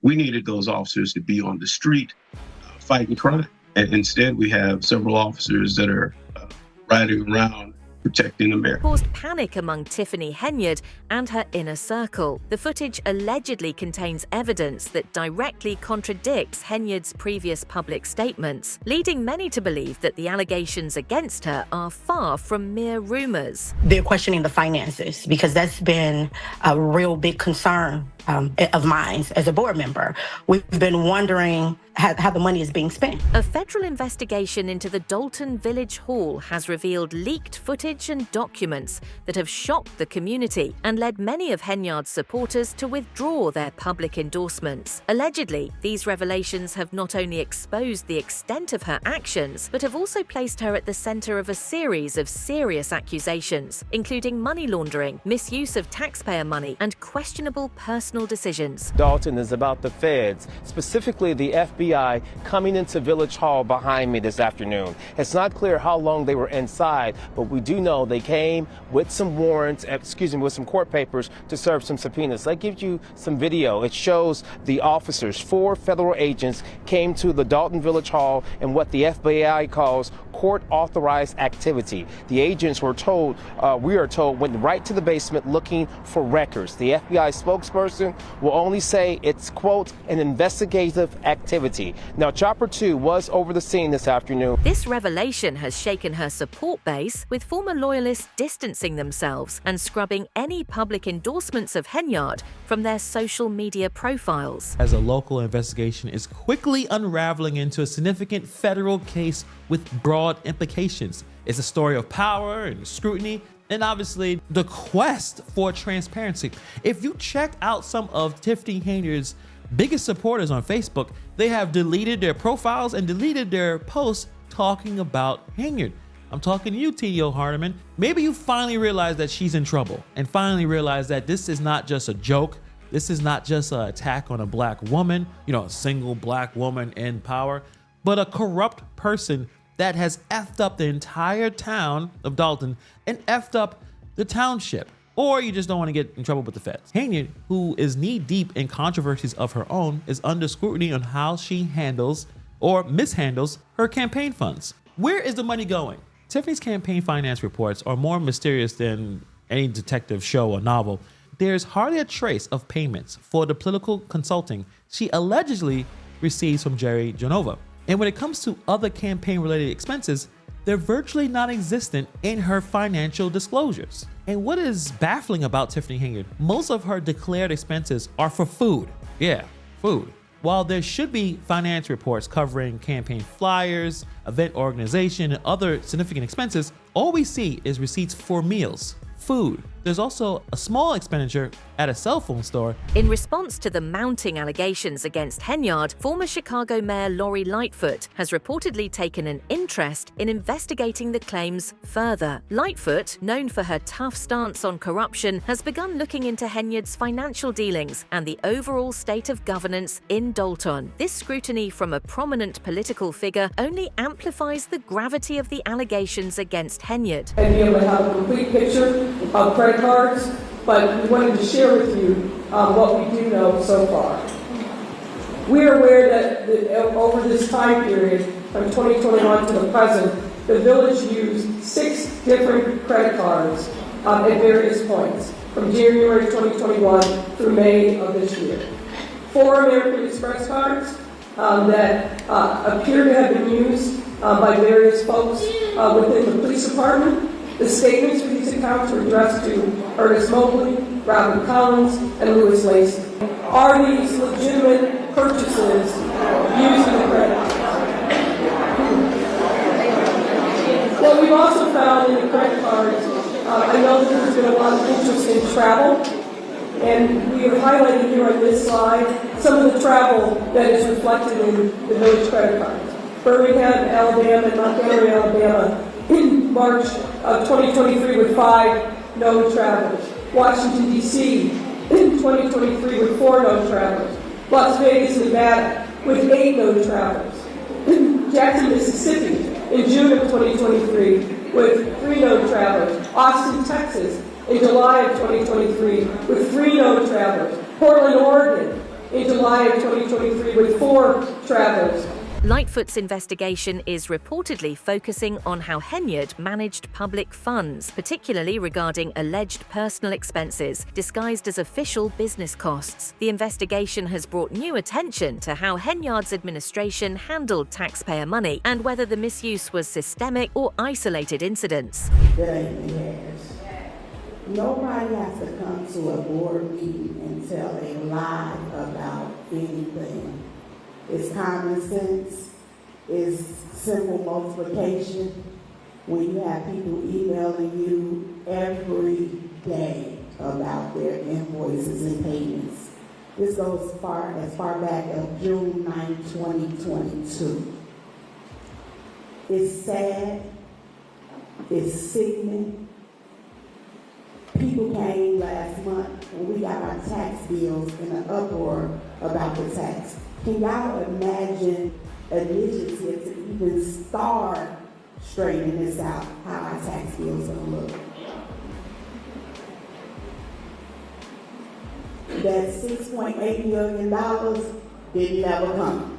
We needed those officers to be on the street fighting crime. And instead, we have several officers that are riding around protecting America. Caused panic among Tiffany Henyard and her inner circle. The footage allegedly contains evidence that directly contradicts Henyard's previous public statements, leading many to believe that the allegations against her are far from mere rumors. They're questioning the finances because that's been a real big concern of mine as a board member. We've been wondering how the money is being spent. A federal investigation into the Dolton Village Hall has revealed leaked footage and documents that have shocked the community and led many of Henyard's supporters to withdraw their public endorsements. Allegedly, these revelations have not only exposed the extent of her actions, but have also placed her at the center of a series of serious accusations, including money laundering, misuse of taxpayer money, and questionable personal decisions. Dolton is about the feds, specifically the FBI, coming into Village Hall behind me this afternoon. It's not clear how long they were inside, but we do know they came with some warrants, with some court papers to serve some subpoenas. That gives you some video. It shows the officers, 4 federal agents, came to the Dolton Village Hall in what the FBI calls court-authorized activity. The agents were told, we are told, went right to the basement looking for records. The FBI spokesperson will only say it's, quote, an investigative activity. Now, Chopper 2 was over the scene this afternoon. This revelation has shaken her support base, with former loyalists distancing themselves and scrubbing any public endorsements of Henyard from their social media profiles. As a local investigation is quickly unraveling into a significant federal case with broad implications. It's a story of power and scrutiny, and obviously the quest for transparency. If you check out some of Tiffany Henyard's biggest supporters on Facebook, they have deleted their profiles and deleted their posts talking about Henyard. I'm talking to you, T.O. Hardiman. Maybe you finally realize that she's in trouble and finally realize that this is not just a joke. This is not just an attack on a black woman, a single black woman in power, but a corrupt person that has effed up the entire town of Dolton and effed up the township. Or you just don't want to get in trouble with the feds. Henyard, who is knee-deep in controversies of her own, is under scrutiny on how she handles or mishandles her campaign funds. Where is the money going? Tiffany's campaign finance reports are more mysterious than any detective show or novel. There's hardly a trace of payments for the political consulting she allegedly receives from Jerry Genova. And when it comes to other campaign-related expenses, they're virtually non-existent in her financial disclosures. And what is baffling about Tiffany Henyard, most of her declared expenses are for food. Yeah, food. While there should be finance reports covering campaign flyers, event organization, and other significant expenses, all we see is receipts for meals, food. There's also a small expenditure at a cell phone store. In response to the mounting allegations against Henyard, former Chicago Mayor Lightfoot has reportedly taken an interest in investigating the claims further. Lightfoot, known for her tough stance on corruption, has begun looking into Henyard's financial dealings and the overall state of governance in Dolton. This scrutiny from a prominent political figure only amplifies the gravity of the allegations against Henyard. And be able to have a complete picture of credit cards, but we wanted to share with you what we do know so far. We are aware that over this time period, from 2021 to the present, the village used 6 different credit cards at various points, from January 2021 through May of this year. 4 American Express cards that appear to have been used by various folks within the police department. The statements for these accounts were addressed to Ernest Mobley, Robert Collins, and Louis Lacey. Are these legitimate purchases used in the credit cards? What we've also found in the credit cards, I know that there's been a lot of interest in travel, and we have highlighted here on this slide some of the travel that is reflected in the village credit cards. Birmingham, Alabama, and Montgomery, Alabama, in March of 2023 with 5 no travelers. Washington, D.C. in 2023 with 4 no travelers. Las Vegas, Nevada with 8 no travelers. Jackson, Mississippi in June of 2023 with 3 no travelers. Austin, Texas in July of 2023 with 3 no travelers. Portland, Oregon in July of 2023 with 4 travelers. Lightfoot's investigation is reportedly focusing on how Henyard managed public funds, particularly regarding alleged personal expenses disguised as official business costs. The investigation has brought new attention to how Henyard's administration handled taxpayer money and whether the misuse was systemic or isolated incidents. Nobody has to come to a board meeting and tell a lie about anything. It's common sense, it's simple multiplication. When you have people emailing you every day about their invoices and payments. This goes as far back as June 9, 2022. It's sad, it's sickening. People came last month when we got our tax bills in an uproar about the tax. Can y'all imagine initiative to even start straightening this out, how our tax bills are gonna look? That $6.8 million didn't ever come.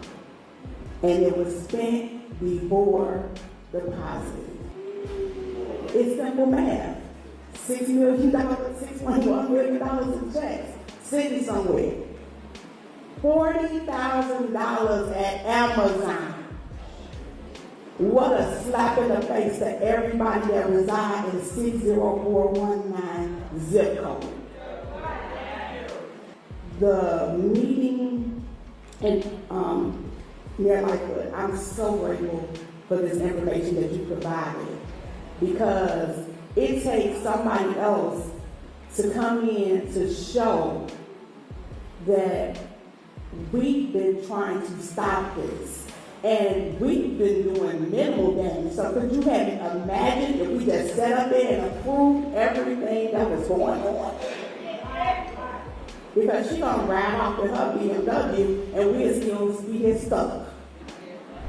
And it was spent before deposit. It's simple math. $6 million, $6.1 million in checks sitting somewhere. $40,000 at Amazon. What a slap in the face to everybody that resides in 60419 zip code. The meeting in near Lightfoot, I'm so grateful for this information that you provided, because it takes somebody else to come in to show that we've been trying to stop this, and we've been doing minimal damage. So could you have imagined if we just sat up there and approved everything that was going on? Because she's gonna ride off with her BMW and we'll still be here stuck.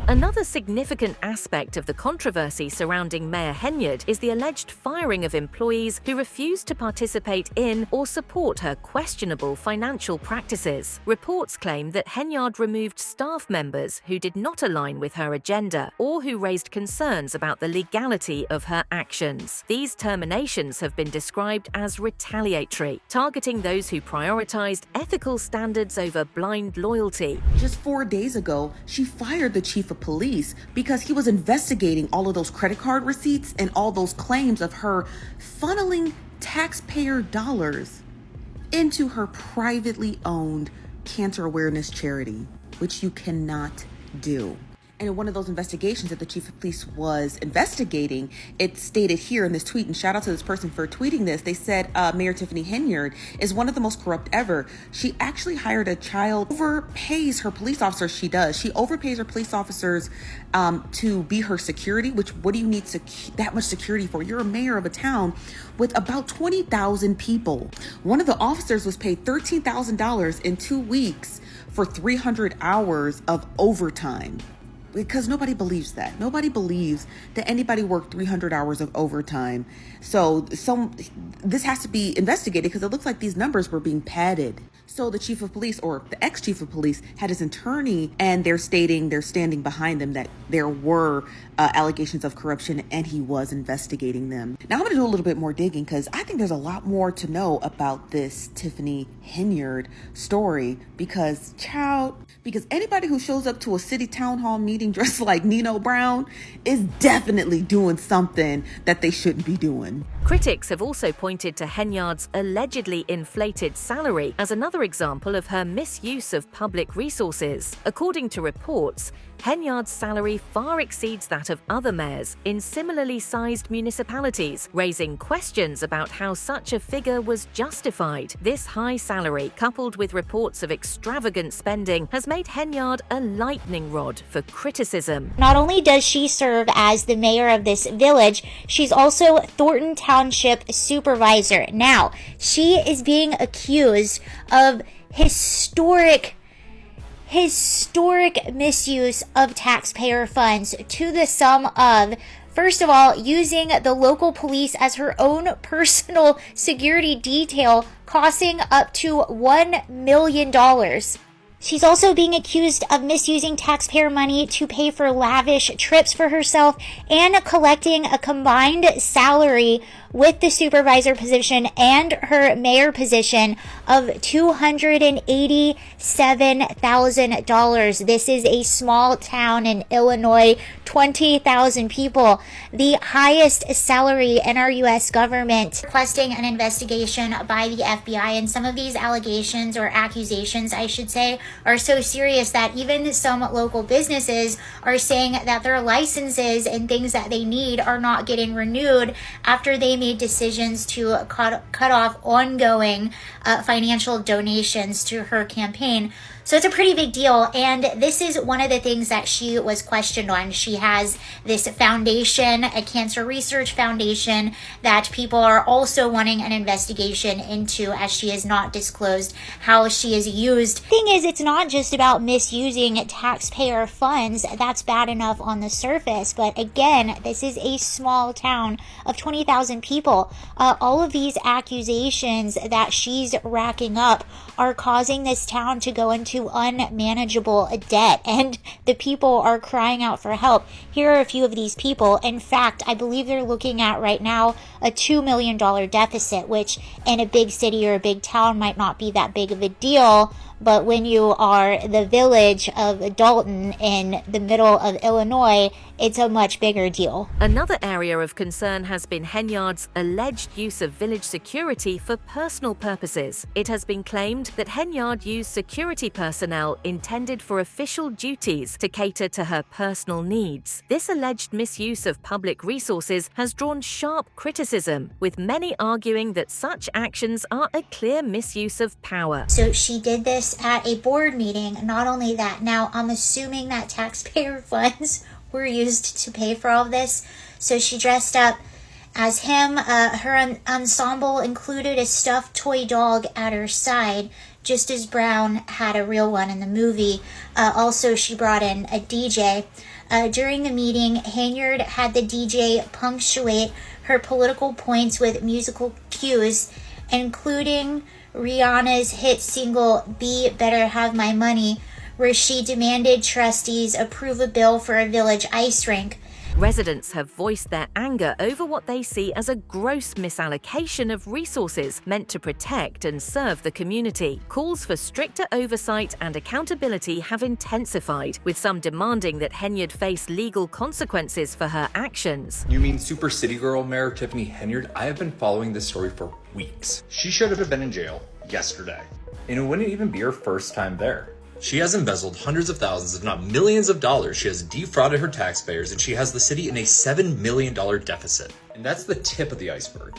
Another significant aspect of the controversy surrounding Mayor Henyard is the alleged firing of employees who refused to participate in or support her questionable financial practices. Reports claim that Henyard removed staff members who did not align with her agenda or who raised concerns about the legality of her actions. These terminations have been described as retaliatory, targeting those who prioritized ethical standards over blind loyalty. Just 4 days ago, she fired the chief of police because he was investigating all of those credit card receipts and all those claims of her funneling taxpayer dollars into her privately owned cancer awareness charity, which you cannot do. And in one of those investigations that the chief of police was investigating, it stated here in this tweet, and shout out to this person for tweeting this, they said Mayor Tiffany Henyard is one of the most corrupt ever. She actually hired a child, overpays her police officers, she does. She overpays her police officers to be her security, which what do you need that much security for? You're a mayor of a town with about 20,000 people. One of the officers was paid $13,000 in 2 weeks for 300 hours of overtime. Because nobody believes that. Nobody believes that anybody worked 300 hours of overtime. So this has to be investigated because it looks like these numbers were being padded. So the chief of police, or the ex-chief of police, had his attorney, and they're standing behind them that there were allegations of corruption and he was investigating them. Now I'm going to do a little bit more digging because I think there's a lot more to know about this Tiffany Henyard story because anybody who shows up to a city town hall meeting dressed like Nino Brown is definitely doing something that they shouldn't be doing. Critics have also pointed to Henyard's allegedly inflated salary as another example of her misuse of public resources. According to reports, Henyard's salary far exceeds that of other mayors in similarly sized municipalities, raising questions about how such a figure was justified. This high salary, coupled with reports of extravagant spending, has made Henyard a lightning rod for criticism. Not only does she serve as the mayor of this village, she's also Thornton Township supervisor. Now, she is being accused of historic misuse of taxpayer funds to the sum of, first of all, using the local police as her own personal security detail, costing up to $1 million. She's also being accused of misusing taxpayer money to pay for lavish trips for herself and collecting a combined salary with the supervisor position and her mayor position of $287,000. This is a small town in Illinois, 20,000 people, the highest salary in our U.S. government. Requesting an investigation by the FBI, and some of these allegations, or accusations I should say, are so serious that even some local businesses are saying that their licenses and things that they need are not getting renewed after they made decisions to cut off ongoing financial donations to her campaign. So it's a pretty big deal, and this is one of the things that she was questioned on. She has this foundation, a cancer research foundation, that people are also wanting an investigation into, as she has not disclosed how she is used. Thing is, it's not just about misusing taxpayer funds. That's bad enough on the surface, but again, this is a small town of 20,000 people. All of these accusations that she's racking up are causing this town to go into unmanageable debt, and the people are crying out for help. Here are a few of these people. In fact, I believe they're looking at right now a $2 million deficit, which in a big city or a big town might not be that big of a deal, but when you are the village of Dolton in the middle of Illinois, it's a much bigger deal. Another area of concern has been Henyard's alleged use of village security for personal purposes. It has been claimed that Henyard used security personnel intended for official duties to cater to her personal needs. This alleged misuse of public resources has drawn sharp criticism, with many arguing that such actions are a clear misuse of power. So she did this at a board meeting. Not only that, now I'm assuming that taxpayer funds were used to pay for all of this. So she dressed up as him. Her ensemble included a stuffed toy dog at her side, just as Brown had a real one in the movie. Also, she brought in a DJ. During the meeting, Henyard had the DJ punctuate her political points with musical cues, including Rihanna's hit single, "Be Better Have My Money," where she demanded trustees approve a bill for a village ice rink. Residents have voiced their anger over what they see as a gross misallocation of resources meant to protect and serve the community. Calls for stricter oversight and accountability have intensified, with some demanding that Henyard face legal consequences for her actions. You mean Super City Girl Mayor Tiffany Henyard? I have been following this story for weeks. She should have been in jail yesterday, and it wouldn't even be her first time there. She has embezzled hundreds of thousands, if not millions of dollars. She has defrauded her taxpayers, and she has the city in a $7 million deficit. And that's the tip of the iceberg.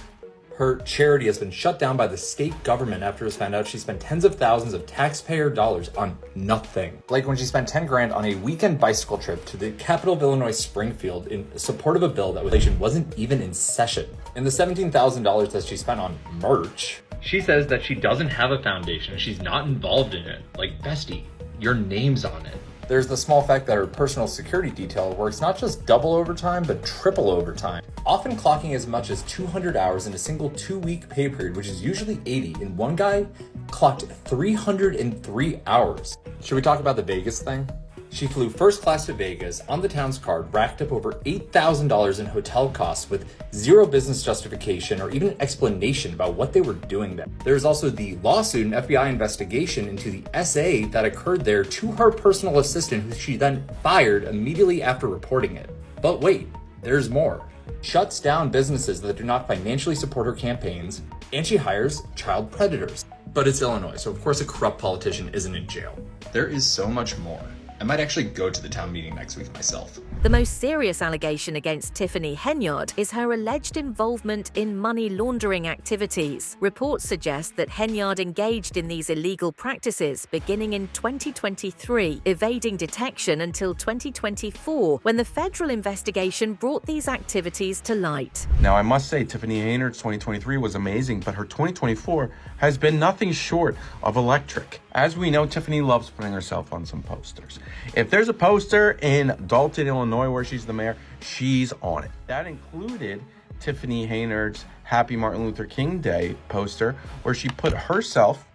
Her charity has been shut down by the state government after it was found out she spent tens of thousands of taxpayer dollars on nothing. Like when she spent 10 grand on a weekend bicycle trip to the capital of Illinois, Springfield, in support of a bill that wasn't even in session. And the $17,000 that she spent on merch. She says that she doesn't have a foundation, she's not involved in it. Like, bestie, your name's on it. There's the small fact that her personal security detail works not just double overtime, but triple overtime, often clocking as much as 200 hours in a single 2-week pay period, which is usually 80, and one guy clocked 303 hours. Should we talk about the Vegas thing? She flew first class to Vegas on the town's card, racked up over $8,000 in hotel costs with zero business justification or even explanation about what they were doing there. There's also the lawsuit and FBI investigation into the SA that occurred there to her personal assistant, who she then fired immediately after reporting it. But wait, there's more. Shuts down businesses that do not financially support her campaigns, and she hires child predators. But it's Illinois, so of course a corrupt politician isn't in jail. There is so much more. I might actually go to the town meeting next week myself. The most serious allegation against Tiffany Henyard is her alleged involvement in money laundering activities. Reports suggest that Henyard engaged in these illegal practices beginning in 2023, evading detection until 2024, when the federal investigation brought these activities to light. Now, I must say, Tiffany Henyard's 2023 was amazing, but her 2024 has been nothing short of electric. As we know, Tiffany loves putting herself on some posters. If there's a poster in Dolton, Illinois, where she's the mayor, she's on it. That included Tiffany Henyard's Happy Martin Luther King Day poster, where she put herself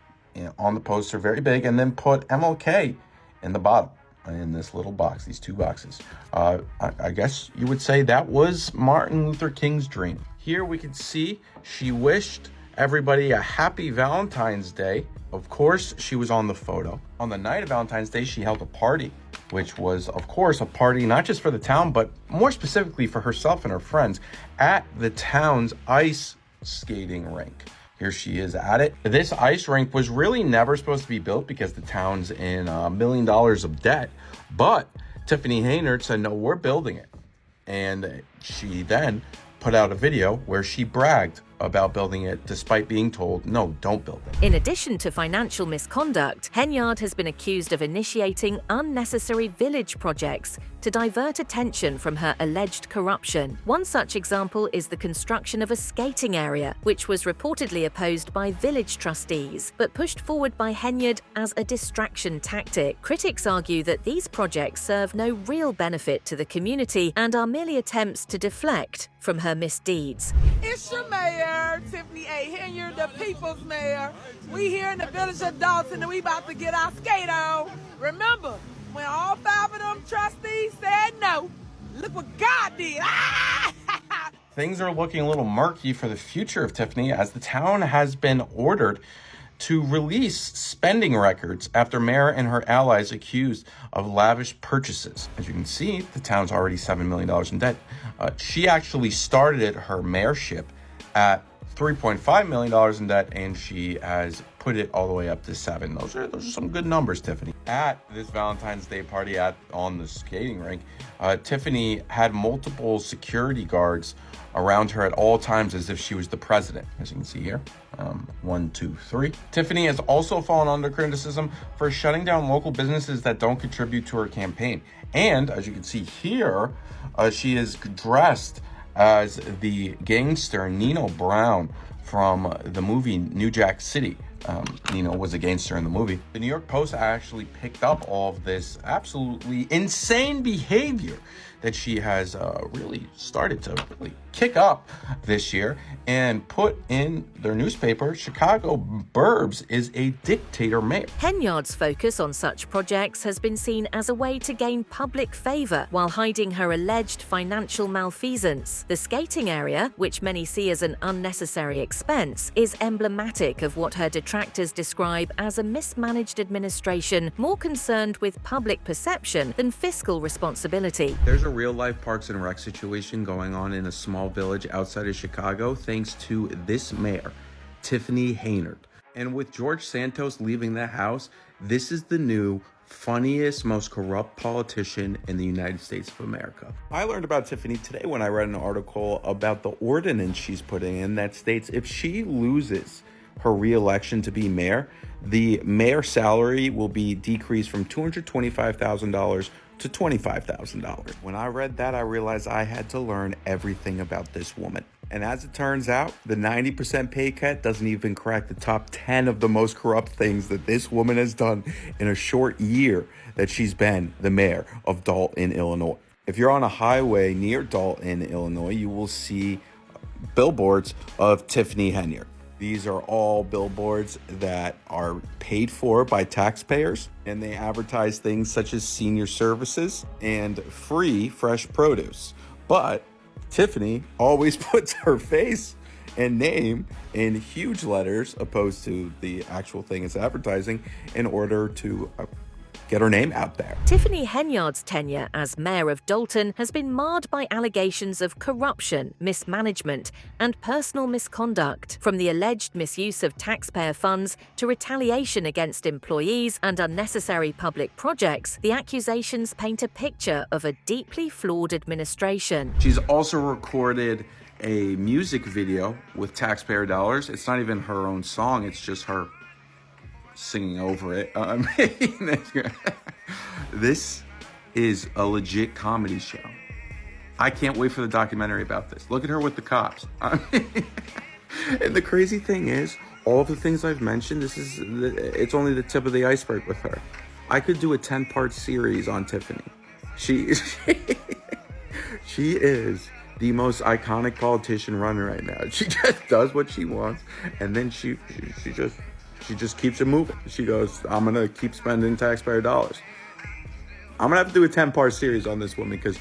on the poster very big, and then put MLK in the bottom, in this little box, these two boxes. I guess you would say that was Martin Luther King's dream. Here we can see she wished everybody a happy Valentine's Day. Of course, she was on the photo. On the night of Valentine's Day, she held a party, which was, of course, a party not just for the town, but more specifically for herself and her friends at the town's ice skating rink. Here she is at it. This ice rink was really never supposed to be built because the town's in $1 million of debt. But Tiffany Henyard said, no, we're building it. And she then put out a video where she bragged about building it despite being told, no, don't build it. In addition to financial misconduct, Henyard has been accused of initiating unnecessary village projects to divert attention from her alleged corruption. One such example is the construction of a skating area, which was reportedly opposed by village trustees, but pushed forward by Henyard as a distraction tactic. Critics argue that these projects serve no real benefit to the community and are merely attempts to deflect from her misdeeds. It's your mayor, Tiffany A. Henyard, the people's mayor. We here in the village of Dolton, and we about to get our skate on. Remember, when all 5 of them trustees said no, look what God did. Things are looking a little murky for the future of Tiffany, as the town has been ordered to release spending records after Mayor and her allies accused of lavish purchases. As you can see, the town's already $7 million in debt. She actually started her mayorship at $3.5 million in debt, and she has put it all the way up to 7. Those are some good numbers, Tiffany. At this Valentine's Day party on the skating rink, Tiffany had multiple security guards around her at all times as if she was the president, as you can see here. 1, 2, 3. Tiffany has also fallen under criticism for shutting down local businesses that don't contribute to her campaign. And as you can see here, she is dressed as the gangster Nino Brown from the movie New Jack City. Nino was a gangster in the movie. The New York Post actually picked up all of this absolutely insane behavior that she has really started to really kick up this year, and put in their newspaper, Chicago Burbs is a dictator mayor. Henyard's focus on such projects has been seen as a way to gain public favor while hiding her alleged financial malfeasance. The skating area, which many see as an unnecessary expense, is emblematic of what her detractors describe as a mismanaged administration more concerned with public perception than fiscal responsibility. There's a real-life Parks and Rec situation going on in a small village outside of Chicago thanks to this mayor, Tiffany Henyard. And with George Santos leaving the house, this is the new funniest, most corrupt politician in the United States of America. I learned about Tiffany today when I read an article about the ordinance she's putting in that states if she loses her re-election to be mayor, the mayor's salary will be decreased from $225,000 to $25,000. When I read that, I realized I had to learn everything about this woman. And as it turns out, the 90% pay cut doesn't even crack the top 10 of the most corrupt things that this woman has done in a short year that she's been the mayor of Dolton, Illinois. If you're on a highway near Dolton, Illinois, you will see billboards of Tiffany Henyard. These are all billboards that are paid for by taxpayers, and they advertise things such as senior services and free fresh produce. But Tiffany always puts her face and name in huge letters opposed to the actual thing it's advertising in order to get her name out there. Tiffany Henyard's tenure as mayor of Dolton has been marred by allegations of corruption, mismanagement, and personal misconduct. From the alleged misuse of taxpayer funds to retaliation against employees and unnecessary public projects, the accusations paint a picture of a deeply flawed administration. She's also recorded a music video with taxpayer dollars. It's not even her own song, it's just her singing over it. This is a legit comedy show. I can't wait for the documentary about this. Look at her with the cops. And the crazy thing is, all of the things I've mentioned, it's only the tip of the iceberg with her. I could do a 10-part series on Tiffany. She is the most iconic politician running right now. She just does what she wants, and then she She just keeps it moving. She goes, I'm going to keep spending taxpayer dollars. I'm going to have to do a 10-part series on this woman because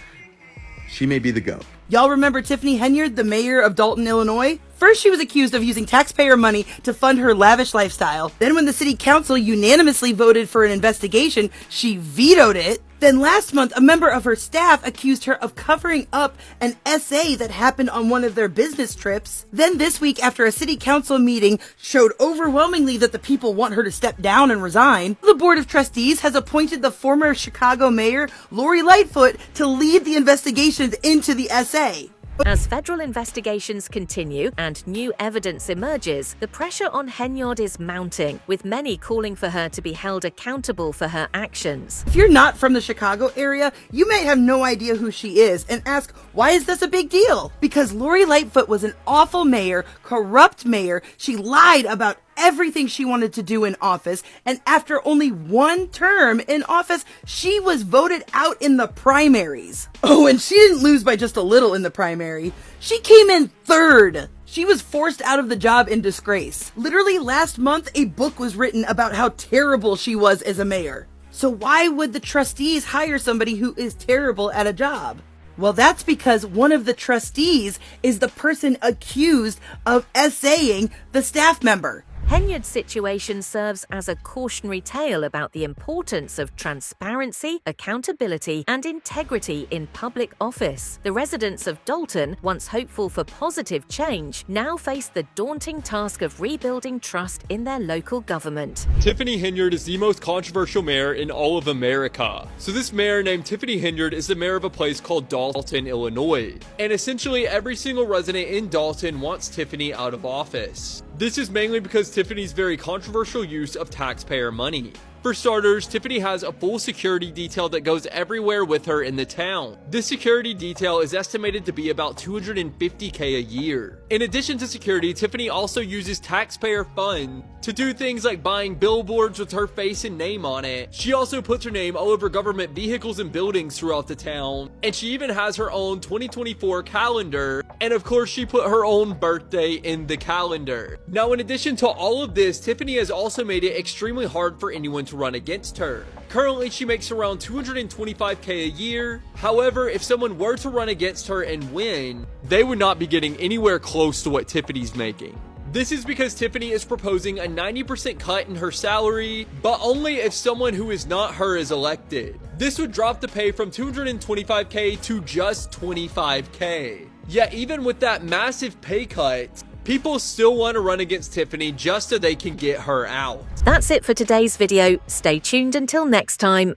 she may be the GOAT. Y'all remember Tiffany Henyard, the mayor of Dolton, Illinois? First, she was accused of using taxpayer money to fund her lavish lifestyle. Then when the city council unanimously voted for an investigation, she vetoed it. Then last month, a member of her staff accused her of covering up an essay that happened on one of their business trips. Then this week, after a city council meeting showed overwhelmingly that the people want her to step down and resign, the board of trustees has appointed the former Chicago mayor, Lori Lightfoot, to lead the investigations into the essay. As federal investigations continue and new evidence emerges, the pressure on Henyard is mounting, with many calling for her to be held accountable for her actions. If you're not from the Chicago area, you may have no idea who she is and ask, why is this a big deal? Because Lori Lightfoot was an awful mayor, corrupt mayor. She lied about everything she wanted to do in office, and after only one term in office, she was voted out in the primaries. Oh, and she didn't lose by just a little in the primary. She came in third. She was forced out of the job in disgrace. Literally last month, a book was written about how terrible she was as a mayor. So why would the trustees hire somebody who is terrible at a job? Well, that's because one of the trustees is the person accused of essaying the staff member. Henyard's situation serves as a cautionary tale about the importance of transparency, accountability, and integrity in public office. The residents of Dolton, once hopeful for positive change, now face the daunting task of rebuilding trust in their local government. Tiffany Henyard is the most controversial mayor in all of America. So this mayor named Tiffany Henyard is the mayor of a place called Dolton, Illinois. And essentially every single resident in Dolton wants Tiffany out of office. This is mainly because Tiffany's very controversial use of taxpayer money. For starters, Tiffany has a full security detail that goes everywhere with her in the town. This security detail is estimated to be about $250K a year. In addition to security, Tiffany also uses taxpayer funds to do things like buying billboards with her face and name on it. She also puts her name all over government vehicles and buildings throughout the town. And she even has her own 2024 calendar. And of course, she put her own birthday in the calendar. Now, in addition to all of this, Tiffany has also made it extremely hard for anyone to run against her. Currently, she makes around $225K a year. However, if someone were to run against her and win, they would not be getting anywhere close to what Tiffany's making. This is because Tiffany is proposing a 90% cut in her salary, but only if someone who is not her is elected. This would drop the pay from $225K to just $25K. Yet even with that massive pay cut, people still want to run against Tiffany just so they can get her out. That's it for today's video. Stay tuned until next time.